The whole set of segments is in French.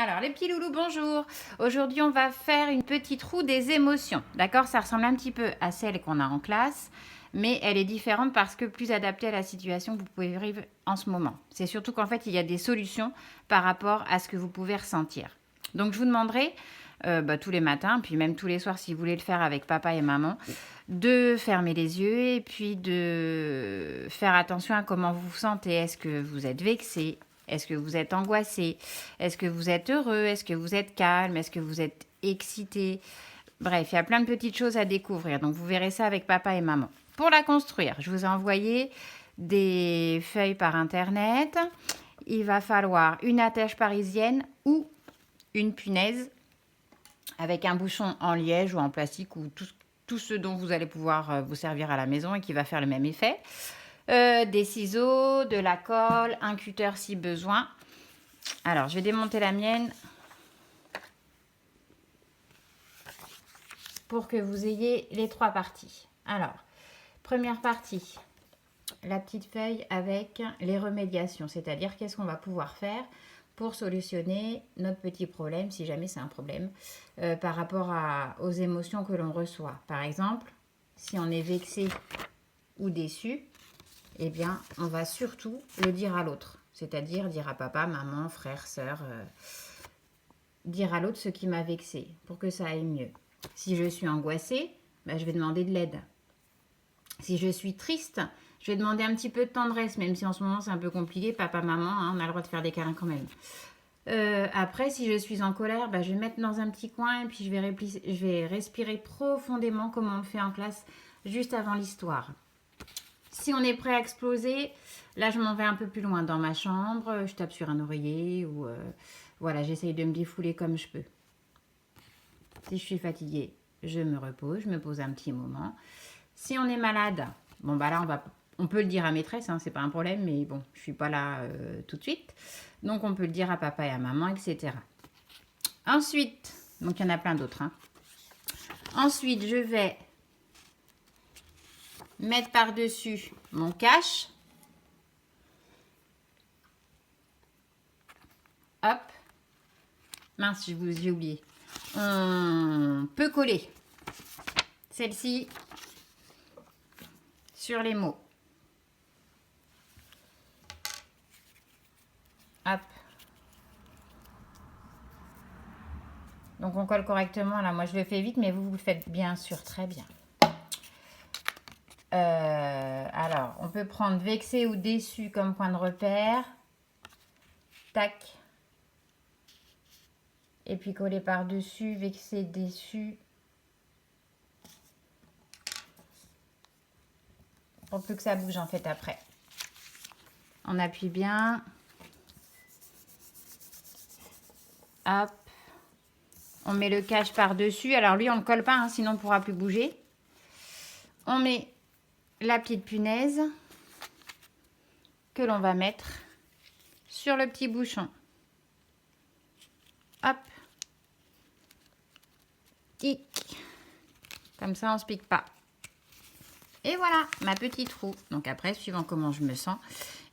Alors, les petits loulous, bonjour. Aujourd'hui, on va faire une petite roue des émotions. D'accord? Ça ressemble un petit peu à celle qu'on a en classe, mais elle est différente parce que plus adaptée à la situation que vous pouvez vivre en ce moment. C'est surtout qu'en fait, il y a des solutions par rapport à ce que vous pouvez ressentir. Donc, je vous demanderai tous les matins, puis même tous les soirs, si vous voulez le faire avec papa et maman, de fermer les yeux et puis de faire attention à comment vous vous sentez. Est-ce que vous êtes vexé? Est-ce que vous êtes angoissé? Est-ce que vous êtes heureux? Est-ce que vous êtes calme? Est-ce que vous êtes excité? Bref, il y a plein de petites choses à découvrir. Donc, vous verrez ça avec papa et maman. Pour la construire, je vous ai envoyé des feuilles par Internet. Il va falloir une attache parisienne ou une punaise avec un bouchon en liège ou en plastique ou tout ce dont vous allez pouvoir vous servir à la maison et qui va faire le même effet. Des ciseaux, de la colle, un cutter si besoin. Alors, je vais démonter la mienne pour que vous ayez les trois parties. Alors, première partie, la petite feuille avec les remédiations, c'est-à-dire qu'est-ce qu'on va pouvoir faire pour solutionner notre petit problème, si jamais c'est un problème, par rapport aux émotions que l'on reçoit. Par exemple, si on est vexé ou déçu, eh bien, on va surtout le dire à l'autre. C'est-à-dire dire à papa, maman, frère, sœur, dire à l'autre ce qui m'a vexé pour que ça aille mieux. Si je suis angoissée, ben, je vais demander de l'aide. Si je suis triste, je vais demander un petit peu de tendresse, même si en ce moment c'est un peu compliqué. Papa, maman, hein, on a le droit de faire des câlins quand même. Après, si je suis en colère, ben, je vais me mettre dans un petit coin et puis je vais respirer profondément comme on le fait en classe juste avant l'histoire. Si on est prêt à exploser, là je m'en vais un peu plus loin dans ma chambre, je tape sur un oreiller ou voilà, j'essaye de me défouler comme je peux. Si je suis fatiguée, je me repose, je me pose un petit moment. Si on est malade, bon bah là on peut le dire à maîtresse, hein, c'est pas un problème, mais bon, je suis pas là tout de suite. Donc on peut le dire à papa et à maman, etc. Ensuite, donc il y en a plein d'autres. Hein. Ensuite, je vais mettre par-dessus mon cache. Hop. Mince, j'ai oublié. On peut coller celle-ci sur les mots. Hop. Donc on colle correctement. Là, moi je le fais vite, mais vous le faites bien sûr très bien. Alors, on peut prendre vexé ou déçu comme point de repère. Tac. Et puis coller par-dessus, vexé, déçu. Pour plus que ça bouge en fait après. On appuie bien. Hop. On met le cache par-dessus. Alors lui, on ne le colle pas, hein, sinon on ne pourra plus bouger. On met la petite punaise que l'on va mettre sur le petit bouchon. Hop. Tic. Comme ça, on ne se pique pas. Et voilà, ma petite roue. Donc après, suivant comment je me sens,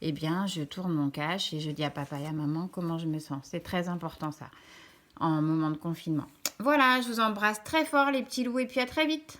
eh bien, je tourne mon cache et je dis à papa et à maman comment je me sens. C'est très important ça, en moment de confinement. Voilà, je vous embrasse très fort les petits loups et puis à très vite.